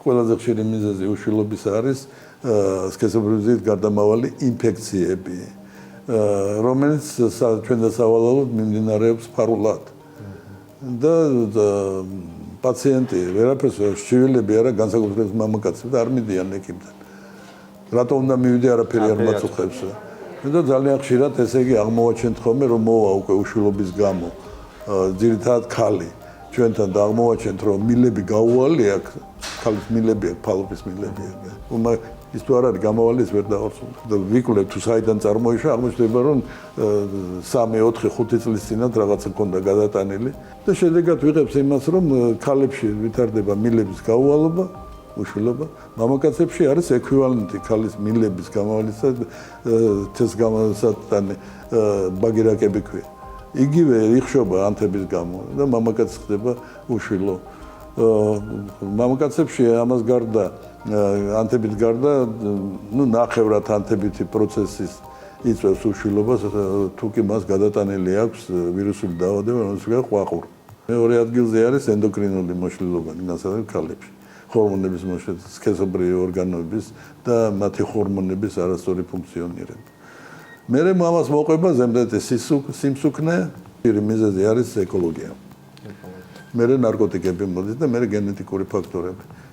ყველაზე ხშირი მიზეზი უშვილობის არის სქესობრივი გარდამავალი ინფექციები, რომელიც ჩვენ დასავალალოდ მიმდინარეობს ფარულად. და პაციენტი ვერაფერს შივილები არა განსაკუთრებით მამაკაცები და არ მიდიან ექიმთან. რატომ უნდა მივიდე არაფერი არ მაწუხებს. და ძალიან ხშირად ესე იგი აღმოვაჩენთ ხოლმე რომ მოვა უკვე უშვილობის გამო ძირითადად ქალი ჩვენთან და აღმოვაჩენთ რომ მილები გაუვალი აქვს ქალის მილები აქვს ფალობის მილები აქვს ის თუ არ არის გამოვალი ის ვერ დავარსუნებ და ვიკვლევ თუ საიდან წარმოიშვა აღმოჩნდება რომ 3-4-5 წლის წინათ რაღაცა ქონდა გადატანილი და შედეგად ვიღებს იმას რომ ქალებში ვითარდება მილების გაუვალობა უშვილობა მამაკაცებში არის ეკვივალენტი ქალის მილების გამოვალისა თეს გამოსატანი ბაგირაკები ქვია იგივე იხშობა ანთების გამო და მამაკაცი ხდება უშვილო მამაკაცებში ამას გარდა ანთებით გარდა ნუ ნახევრად ანთებითი პროცესის იწვევს უშვილობას თუ კი მას გადატანილი აქვს ვირუსული დაავადება რომელსაც ყვაყური მეორე ადგილზე არის ენდოკრინული მოშლილობა განსაკუთრებით ქალებში ჰორმონების მოშლილება სქესობრივი ორგანოების და მათი ჰორმონების არასწორი ფუნქციონირება მერე მამას მოყვება ზემდეთი სიმსუქნე პირი მიზეზი არის ეკოლოგია მერე ნარკოტიკები მოდის და მერე გენეტიკური ფაქტორები